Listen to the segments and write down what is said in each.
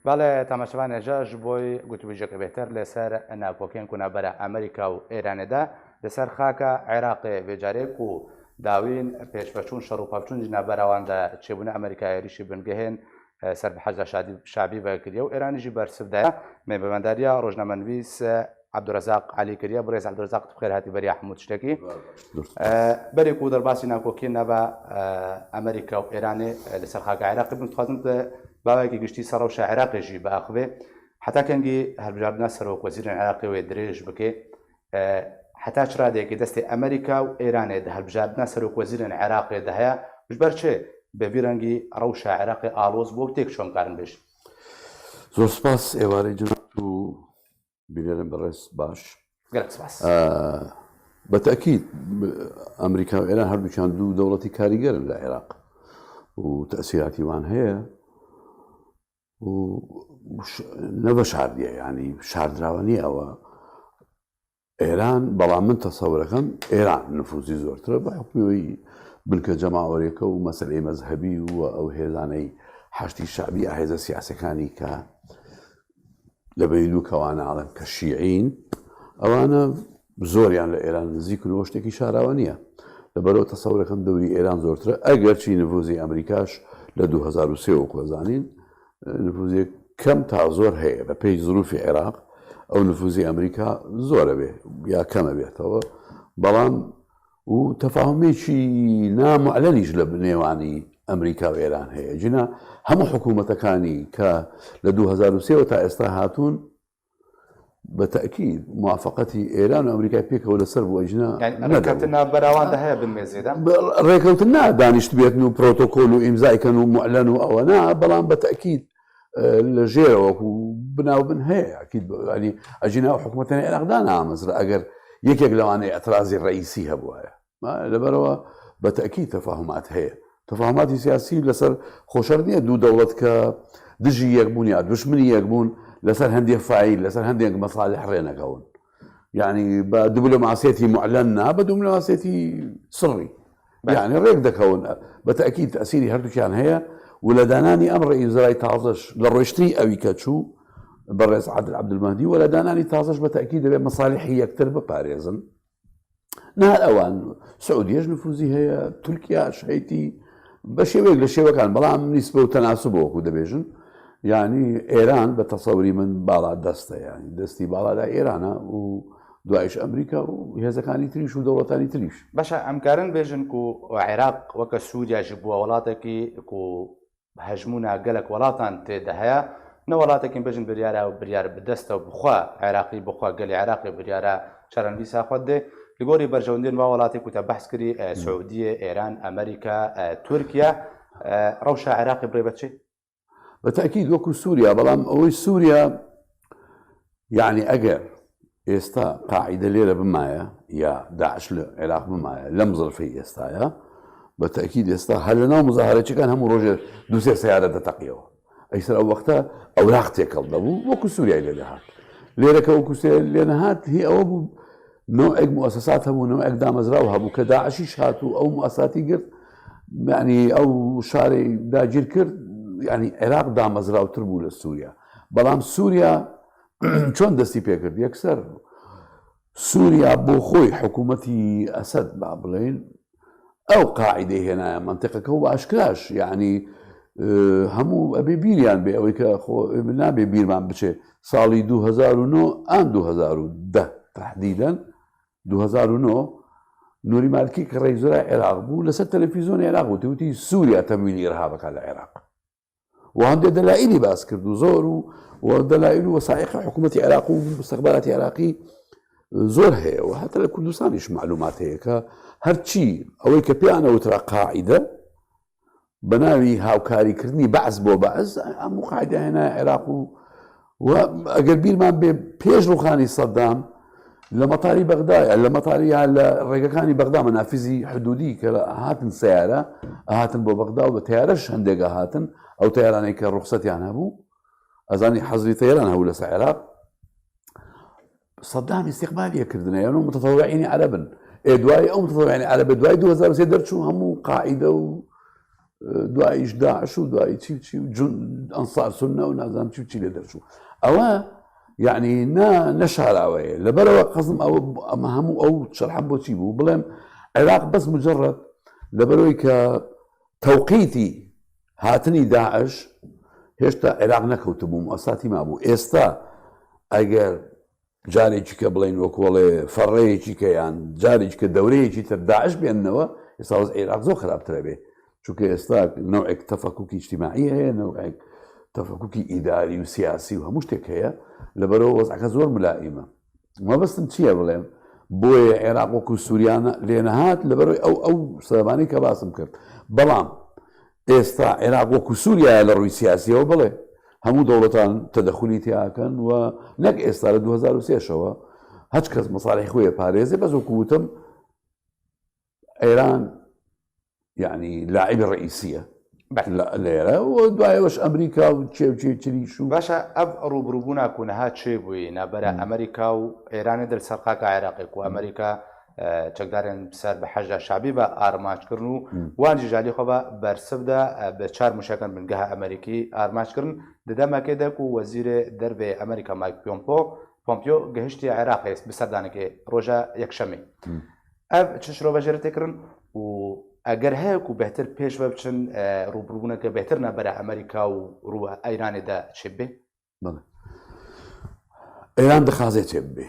بەڵێ تەماشەوان ێژەش بۆی گوتوبیژەکە بێتەر لەسەر ناکۆکیان کوونەبەرە ئەمریکا و ئێرانێدا لەسەر خاکە عێراقی بێجارێک و داوین پێشبەچوون شەڕوپەچوون نابەراواندا چێبوون ئەمریکایریشی بنگەهێن سەر حەزە شابی بەکردە و ئێرانیژی بەرسفدایە مێبەمەنداریە ڕۆژنامەنویس عەبدوڕەزاق عەلی کردە بڕێز عەبدوڕەزاق بخێر هاتی بەری حموود شتێکی بەرێک و دەرباسی ناکۆکی نەبە ئەمریکا و ئێرانێ لەسەر خاکە عێراقی بخوازم باوایکی گشتی سەر ڕەوشە عێراقیژی بەئاخبێ حتا کەنگی هەڵبژاردنە سەرۆک وەزیرە عێراقی وێ درێژ بکێ حتا چرادێکی دەستی ئەمریکا و ئێرانێ هەڵبژاردنە سەرۆک وەزیرن عێراقی دەهەیە بژبەر چێ بەبیرەنگی ڕەوشە عێراقی ئالۆز بۆ تێک چۆن کارن بێش زۆر سپاس ئێوارەی جناب و بینێرم بەڕێز باش گەلک سپاس بەتەکید ئەمریکا و ئێران هەردووچیان دوو دەوڵەتی کاریگەرن لە عێراق و تەسیراتیوان هەیە و نەبە شاردیە ینی شاردراوە ئەوە ئێران بەڵام من تەسەورەکەم ئێران نفوزی زۆرترە بە حکومەوەی بنکە جەماوەریەکە و مەسەلەی مەزهەبی و ئەو هێزانەی حەشتی شعبی هێزە سیاسەکانی کە لە بین و کەوانەڵێن کە شیعین ئەوانە زۆریان لە ئێران نزیک و شتێکی شاراوە نییە لەبەرەوە تەسەورەکەم دەوری ئێران زۆرترە ئەگەرچی نفوزی ئەمریکاش لە 2023 وەکوەزانین نفوزی کەم تا زۆر هەیە بە پێی زروفی عێراق ئەو نفوزی ئەمریکا زۆرە بێ یا کەمە بێتەوە بەڵام و تەفاهمێکی نامعلەنیش لە نێوانی ئەمریکا و ئێران هەیە جنا هەموو حکوومەتەکانی کە لە 2023 تا ئێستا هاتوون بەتەکید موافقەتی ئێران و ئەمریکای پێکەوە لەسەر بۆ ئەژنا بەراواندا هەیە بمێزێدا ڕێکەوتن دانیشت بێتن و پرۆتۆکۆل و ئیمزایکەن و معلەن و ئەوە نا بەڵام بەتەکید لە ژێرەوەکو بناوبن هەیە ینی ئەجینا و حکوومەتەنی عێراقدا نامەزرا ئەگەر یەکێک لەوانەیە ئەترازی ڕئیسی هەبووایە لەبەرەوە بەتەکید تەفاهمات هەیە تەفاهماتی سیاسی لەسەر خۆشەردنیە دوو دەوڵەت کە دژی یەکبوون یا دوشمنی یەکبوون لەسەر هەندێک فایل لەسەر هەندێک مەساڵح ڕێنەکەون یعنی بە دیبلۆماسیەتی معلەن نا بە دیبلۆماسیەتی سڕی یعنی ڕێک دەکەون بەتەکید تەسیری هەردووکیان هەیە و لە دانانی ئەم ڕئیزای تازەش لە ڕۆیشتنی ئەوی کە چوو بەڕێز عادل عەبدولمەهدی و لە دانانی تازەش بەتەکید دەبێت مەساڵحی یەکتر بپارێزن نهار ئەوان سعودیەش نفوزی هەیە تورکیاش هەیتی بە شێوەیەک لە شێوەکان بەڵام نیسبە و تەناسبەوەکو دەبێژن یعنی ئێران بە تەسەوری من باڵا دەستە ینی دەستی باڵادا ئێرانە و دوایش ئەمریکا و هێزەکانی تریش و دەوڵەتانی تریش باشە ئەمکارن بێژن و عێراق وەکە سوودیاژی بووە وڵاتێکی و هەژمونە گەلک وڵاتان تێدا هەیە نەوەڵاتێکین بێژن بریارە و بریار بدەستە و بخوا عێراقی بخوا گەلی عێراقی بریارە چەرەنویسا خۆت دێ لەگۆری بەرژەوندێن با وڵاتی کوتە بەحس کردی سعودیە ئێران ئەمریکا تورکیا ڕەوشە عێراقی بڕێ بەچێ بەتەکید وەکو سووریا بەڵام ئەوەی سووریا یعنی ئەگەر ئێستا قاعیدە لێرە بمایە یا داعش لە عێراق بمایە لەم زڵفەی ئێستایە بەتەکید ئێستا هەر لەناو مزاهرەتیەکان هەموو ڕۆژێ دووسێ سیارە دەتەقیەوە ئەیسەر ئەو وەختە ئەوراق تێکەڵ دەبوو وەکو سووریای لێ دەهات لێرەکە وەکو لێ نەهات هی ئەوە بوو نوعێک مؤسسات هەبوو نوعێک دامەزراو هەبوو کە داعشیش هات و ئەو مؤسساتی گرت یعنی ئەو شارەی داگیر کرد ینی عێراق دامەزراوتر بوو لە سووریا بەڵام سووریا چۆن دەستی پێکرد یەکسەر سووریا بۆ خۆی حکوومەتی ئەسەد با بڵێن ئەو قاعیدەی هێنایە منتیقەکە و ئاشکراش یعنی هەموو ئەبێ بیریان بێ ئەوەی کە نابێ بیرمان بچێ ساڵی 2009 ئان 2010 تحدیدەن 2009 نوری مالکی کە ڕێزۆرای عێراق بوو لەسەر تەلەڤیزیۆنی عێراق و وتی سووریا تەمویلی ئێرهابەکە لە عێراق و هەندێک دەلایلی باس کرد و زۆر و دەلایل و وەسایقی حکوومەتی عێراق و مستەخباراتی عێراقی زۆر هەیە و هەتا لە کوردستانیش معلومات هەیە کە هەرچی ئەوەی کە پێیانەوترا قاعیدە بە ناوی هاوکاریکردنی بەعز بۆ بەعز هەموو قاعیدە هێنا عێراق و ئەگەر بیرمان بێ پێش ڕووخانی سەدام لە مەتاری بەغدایە لە مەتاریە لە ڕێگەکانی بەغدا مەنافیزی حدودی کە هاتن سیارە ئاهاتن بۆ بەغدا و بە تیارەش هەندێکە هاتن ئەو تیارانەی کە ڕوخسەتیان هەبوو ئەزانی حەزری تەیران هەبوو لەسەر عێراق سەدام استیقبالیەکردنە یان متەتەوعینی عەرەبن دوای ئەو متەتەوعینی عەرەب دوای 2023 دەرچوو هەموو قاعیدە و دواییش داعش و دوایی چی ئەنسار سونە و نازانم چی لێ دەرچوو ئەوە یعنی نەشاراوەیە لەبەرەوە قەزم ئەمە هەموو ئەو شەرحەم بۆچی بوو بڵێم عێراق بەس مجرد لەبەرەوەی کە تەوقیتی هاتنی داعش هێشتا عێراق نەکەوتبووم ئەساتی مابوو ئێستا ئەگەر جارێکی کە بڵین وەکوڵێ فەڕەیەکی کە یان جارێکی کە دەورەیەکی تر داعش بێننەوە ئێستا عێراق زۆر خراپترە بێ چونکە ئێستا نوعێک تەفەکوکی اجتیماعی هەیە نوعێک تەفەکوکی ئیداری و سیاسی و هەموو شتێک هەیە لەبەرەوە وەزعەکە زۆر ملائیمە مەبەستم چییە بڵێم بۆیە عێراق وەکو سووریانە لێنەهات لەبەرەوەی ئەو سەبانەی کە باسم کرد بەڵام ئێستا عێراق وەکو سووریایە لە ڕووی سیاسیەوە بڵێ هەموو دەوڵەتان تەدەخولی تیاکەن و نەک ئێستا لە 2023ەوە هەچ کەس مەساڵی خۆیە پارێزێ بەس وەکووتم ئێران یعنی لاعبی ڕئیسیە لێرە و دوایەوەش ئەمریکا و چێوچێتریش و باشە ئەم ڕووبڕووبوونا کوونەها چێ بووی نابەرە ئەمریکا و ئێرانی دەرسەرقاکە عێراقێک و ئەمریکا چەکدارێن سەر بە حەجا شعبی بە ئارماچکردن و وانجی ژالی خۆ بە بەرسەبدا بە چار موشەکەن بنگەها ئەمریکی ئارماچکردن دەدەمەکێدەک و وەزیرە دەربێ ئەمریکا مایک پۆمپیۆ گەهشتی عێراق هێست بسەردانەکێ ڕۆژە یەکشەمێ ئەv چ شرۆڤەژێرە تێکردن و ئەگەر هەیەک و بهتر پێش بە بچن ڕووبڕووبوونەکە بهتر نەبەرە ئەمریکا و ڕووە ئەیرانێدا چێ بێ ئێران دەخوازێت چێ بێ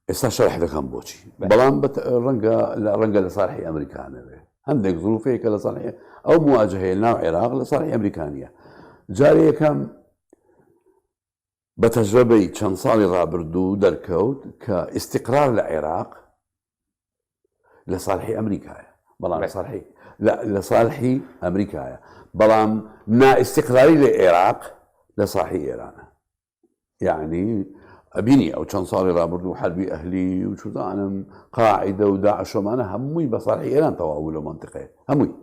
ئێستا شەرح دەکەم بۆچی بەڵام ڕەنگە لە ساڵحی ئەمریکانەوێ هەندێک زروفەیەکە لە ساڵحی ئەو مواجهەیە ناو عێراق لە ساڵحی ئەمریکانیە جارێ یەکەم بە تەجربەی چەند ساڵی ڕابردوو دەرکەوت کە ئیستیقرار لە عێراق لە ساڵحی ئەمریکایە بەڵام لە ساڵحی ئەمریکایە بەڵام نائیستیقراری لە عێراق لە ساحی ئێرانە یعنی ئەبینی ئەو چەند ساڵی ڕابردوو حەربی ئەهلی و چوتانم قاعیدە و داعشۆمانە هەمووی بە ساحی ئێران تەواو لە منتیقەیە هەمووی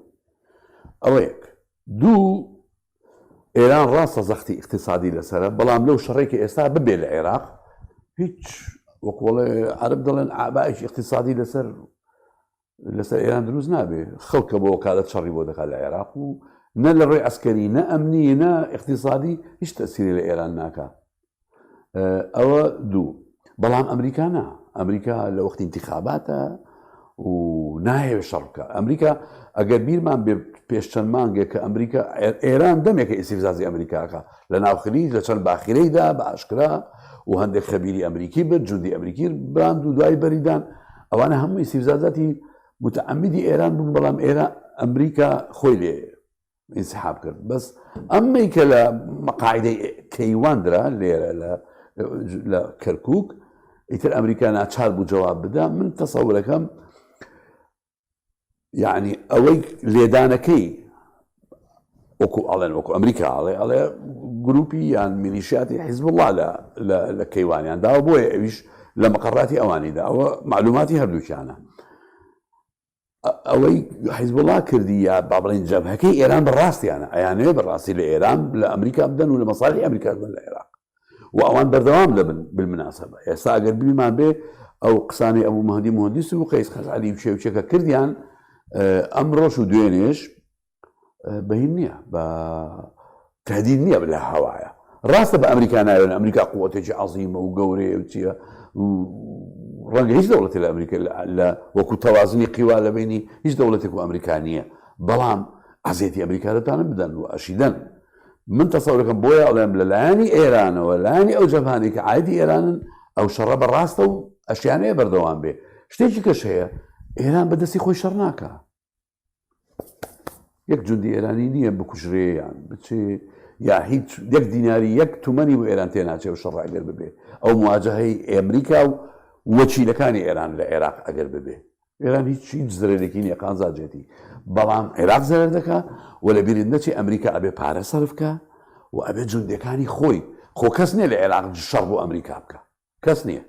ئەوە یەک دوو ئێران ڕاستە زەختی اقتصادی لەسرە بەڵام لەو شەڕێکی ئێستا ببێ لە عێراق هیچ وەکوڵێ عەرب دەڵێن ئابائیشی اقتصادی لەسەر ئێران دروست نابێ خەڵکە بۆ وەکالەت شەڕی بۆ دەکات لە عێراق و نە لە ڕێی ئەسکەری نە ئەمنی نە اقتصادی هیچ تەسیری لە ئێران ناکات ئەوە دوو بەڵام ئەمریکا نا ئەمریکا لە وەختی انتخاباتە و نایەوێت شەڕ بکات ئەمریکا ئەگەر بیرمان بێ پێش چەند مانگێک کە ئەمریکا ئێران دەمێکە ئیسیفزازی ئەمریکاکە لە ناوخلیج لە چەند باخیرەیدا بە ئاشکرا و هەندێک خەبیری ئەمریکی بێت جوندی ئەمریکی براند و دوای بەریدان ئەوانە هەموو ئیسیفزازاتی متعمدی ئێران بوون بەڵام ئەمریکا خۆی لێ ئینسحاب کرد بەس ئەمەی کە لە مەقاعدەی کەیواندرا لێرە لە کەرکووک ئیتر ئەمریکا ناچار بوو جواب بدا من تەسەورەکەم یعنی ئەوەی لێدانەکەی وەکو ئەڵێن وەکو ئەمریکا ئەڵێ گروپی یان میلیشیاتی حیزب الله لە کەیوانیان داوە بۆیە ئەویش لە مەقەڕاتی ئەوانیدا ئەوە معلوماتی هەردووکیانە ئەوەی حیزب الله کردی یا با بڵێن جەبهەکەی ئێران بەڕاستیانە ئەیانەیە بەڕاستی لە ئێران لە ئەمریکا بدەن و لە مەساڵی ئەمریکا بدەن لە عێراق و ئەوان بەردەوام لەبن بالمناسبە ئێستا ئەگەر بیمان بێ ئەو قسانی ئەبوو مەهدی مهندس و قەیس خەزعەلی و شێوچێکە کردیان ئەم ڕۆژ و دوێنێش بەهین نییە بە تهدید نییە لە هەوایە ڕاستە بە ئەمریکا ناوێن ئەمریکا قووەتێکی عەزیمە و گەورەیە و چییە ڕەنگە هیچ دەوڵەتی لە ئەمریکا لە وەکو تەوازنی قیوا لە بینی هیچ دەوڵەتێک و ئەمریکا نییە بەڵام ئازیەتی ئەمریکا دەتوانن بدەن و ئەشیدەن من تەسەورەکەم بۆیە ئەڵێم لەلایەنی ئێرانەوە لایەنی ئەو جەبهانەی کە عایدی ئێرانن ئەو شەڕە بەڕاستە و ئەشیانەیە بەردەوام بێ شتێکی کەش هەیە ئێران بەدەستی خۆی شەڕ ناکە یەک جوندی ئێرانی نییە بکوژرێیان بچێ یا هیچ یەک دیناری یەک تومەنی بۆ ئێران تێناچێ و شەڕ ئەگەر ببێ ئەو مواجهەی ئەمریکا و وەکیلەکانی ئێران لە عێراق ئەگەر ببێ ئێران هیچ زرێرێکی نییە قازاجێتی بەڵام عێراق زەرەر دەکا و لە بیرت نەچی ئەمریکا ئەبێ پارە سەرفکە و ئەبێ جوندەکانی خۆی خۆ کەس نییە لە عێراق شەڕ بۆ ئەمریکا بکە کەس نییە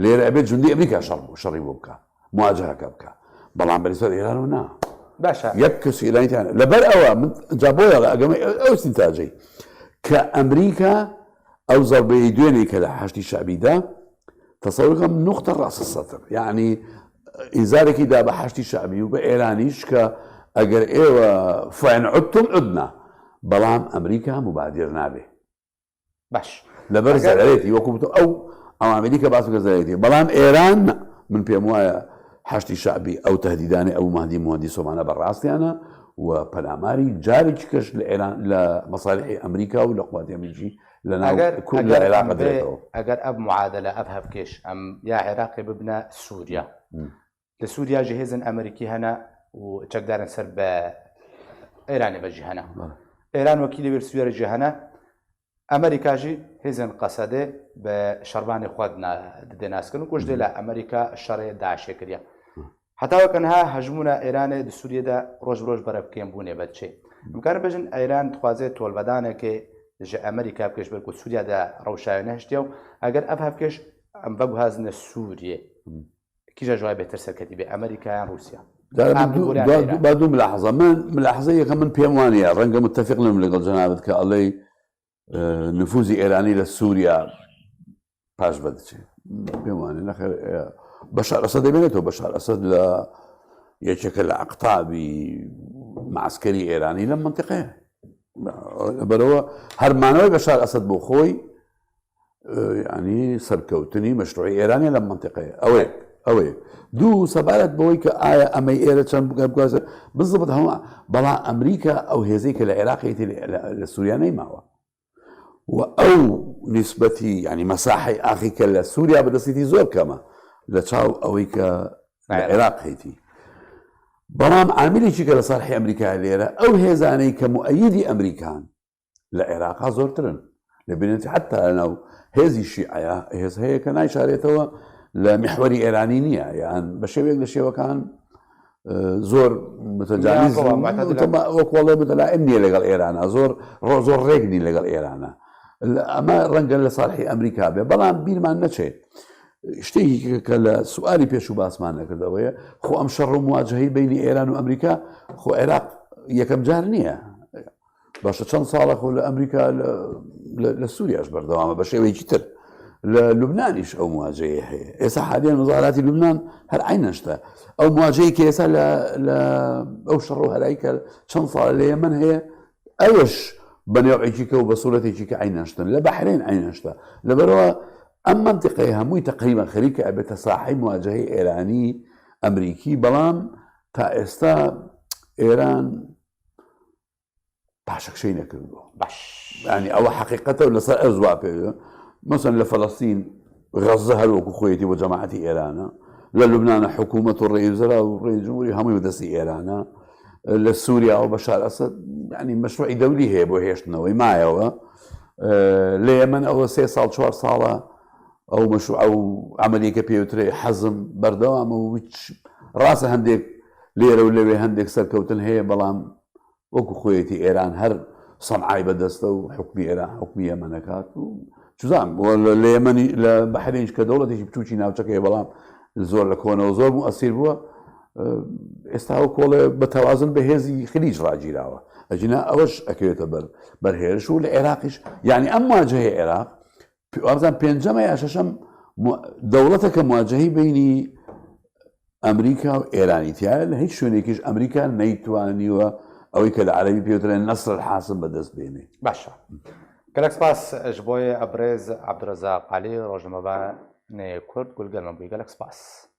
لێرە ئەبێت جوندی ئەمریکا شەڕی بۆ بکە مواجهەکە بکە بەڵام بەریسەر ئێرانەوە نا باشە یەک کەس ئێرانیتیانە لەبەر ئەوە من جا بۆیە ئەگەمە ئەو سینتاجەی کە ئەمریکا ئەو زەربەی دوێنێ کە لە حەشتی شعبیدا تەسەورەکەم نقطە ڕاستە سەتر یعنی ئینزارێکی دا بە حەشتی شعبی و بە ئێرانیش کە ئەگەر ئێوە فعن عدتم عدنا بەڵام ئەمریکا مبادر نابێ باش لەبەر زەرێتی وەکو ئەو ئەمریکا باس بکە زەرێتی بەڵام ئێران من پێم وایە حشتی شعبی ئەو تهدیدانی ئەو مادی مهندی سۆمانە بەڕاستیانە و پەلاماری جارێکی کەش لە ئێران لە مەساڵحی ئەمریکا و لە قوواتی ئەمریکی لە عێراق دێتەوە ئەگەر ئەب معادلە ئەب هەفکێش ئەم یا عێراقی ببنە سووریا لە سووریا ژە هێزن ئەمریکی هەنا و چەکدارن سەر بە ئێرانی بەجی هەنا ئێران وەکیلی وێر سوێرەجی هەنا ئەمریکاژی هێزن قەسەدێ بە شەڕبانی خۆ دێناسکردن و کوش دێ لە ئەمریکا شەڕێ داعشێ کردە هەتاوەکەنها هەژمونە ئێرانێ سووریەدا ڕۆژ ڕۆژ بەرە بکەم بوونێ بەچێ ئەمکار بژن ئەیران دخوازێت تۆلبەدانێکی ژە ئەمریکا بکەش بەرک و سووریادا ڕەوشاوی نەهشتێ و ئەگەر ئەف هەفکەش ئەم بەگو هازنە سووریێ کیژە جوای بێتر سەرکەتی بێ ئەمریکایان رووسیا با دوو ملاحظە من ملاحظە یەکە من پێم وانە ڕەنگە متفق لەم لەگەڵ جەنابەت کە ئەڵێ نفوزی ئێرانی لە سووریا پاش بەدچێ پێم وانێ نەخێر بەشار ئەسەد دەبێنێتەوە بەشار ئەسەد لە یەکێکە لە عقتابی معسکەری ئێرانی لەم منتیقەیە بەرەوە هەرمانەوەی بەشار ئەسەد بۆ خۆی ینی سەرکەوتنی مەشروعی ئێرانی لەم منتیقەیە ئەوەیە دوو سەبارەت بەوەی کە ئایا ئەمەی ئێرە چەند بگوازە بزبت هەموو بەڵام ئەمریکا ئەو هێزەی کە لە عێراقیەتی لە سووریانەی ماوە و ئەو نیسبەتی ینی مەساحی ئاخی کە لە سووریا بەدەستێتی زۆر کەمە لە چاو ئەوەی کە لە عێراق هەیەی بەڵام عاملێکی کە لە ساحی ئەمریکا لێرە ئەو هێزانەی کە مؤەیدی ئەمریکان لە عێراقا زۆرترن لە بینێتی حتا لەناو هێزی شیعەیە هێز هەیە کە نایشارێتەوە لە میحوەری ئێرانی نییە یان بە شێوەیەک لە شێوەکان زۆر متەجاویز وەکوڵێ متەلائم نییە لەگەڵ ئێرانە زۆر ڕێگنی لەگەڵ ئێرانە ئەمە ڕەنگە لە ساحی ئەمریکا بێ بەڵام بیرمان نەچێت شتێکی کە لە سواری پێش و باسمان نەکردەوەیە خۆ ئەم شەڕ و مواجهەی بینی ئێران و ئەمریکا خۆ عێراق یەکەم جار نییە باشە چەند ساڵە خۆ لە ئەمریکا لە سووریاش بەردەوامە بە شێوەیەکی تر لە لوبنانیش ئەو مواجهەیە هەیە ئێستا حالیان وەزاراتی لوبنان هەر عینەشتە ئەو مواجهەی کە ئێستا لە ئەو شەڕ و هەرایی کە چەند ساڵ لە یەمەن هەیە ئەوش بە نێوعێکی کە و بە سوورەتێکی کە عینەشتن لە بەحرین عینەشتە لەبەرەوە ئەم منتیقەی هەمووی تقریبا خەریکە ئەبێتە ساحەی مواجهەی ئێرانی ئەمریکی بەڵام تا ئێستا ئێران پاشەکشەی نەکردووە باش ینی ئەوە حقیقەتە لەسەر ئەرزوا پێ مەسەن لە فەڵەستین غەزە هەروەکو خۆیەتی بۆ جەماعەتی ئێرانە لە لوبنانە حکوومەت و ڕێوزەرا و ڕێژمهوری هەمووی بەدەستی ئێرانە لە سووریا و بەشار ئەسەد ینی مەشروعی دەولی هەیە بۆ هێشتنەوەی مایەوە لە یەمەن ئەوە 3 ساڵ 4 ساڵە ئەو مەشروع ئەو عملیەکە پێوترێ حەزم بەردەوامە و ڕاستە هەندێک لێرە و لەوێ هەندێک سەرکەوتن هەیە بەڵام وەکو خۆیەتی ئێران هەر سەنعای بەدەستە و حکمی ئێران حکمی یەمەنەکات و چزان لە یەمەنی لە بەحرینش کە دەوڵەتێکی بچووکی ناوچەکەی بەڵام زۆر لە کۆنەوە زۆر مؤثیر بووە ئێستا و کۆڵێ بە تەوازن بە هێزی خلیج ڕاگیراوە ئەجینا ئەوەش ئەکەوێتە بەرهێرش و لە عێراقیش یعنی ئەم مواجهەی عێراق وابزان پێنجەمە یا شەشەم دەوڵەتە کە مواجهەی بینی ئەمریکا و ئێرانیتیایە لە هیچ شوێنێکیش ئەمریکا نەیتوانیوە ئەوەی کە لە عەرەبی پێوترێن نەسر الحاسم بەدەست بێنێ باشە گەلێک سپاس ji بۆیە ئەبرێز عەبدوڕەزاق عەلی ڕۆژنامەبانێ کورد گولگەلمە بووی گەلێک سپاس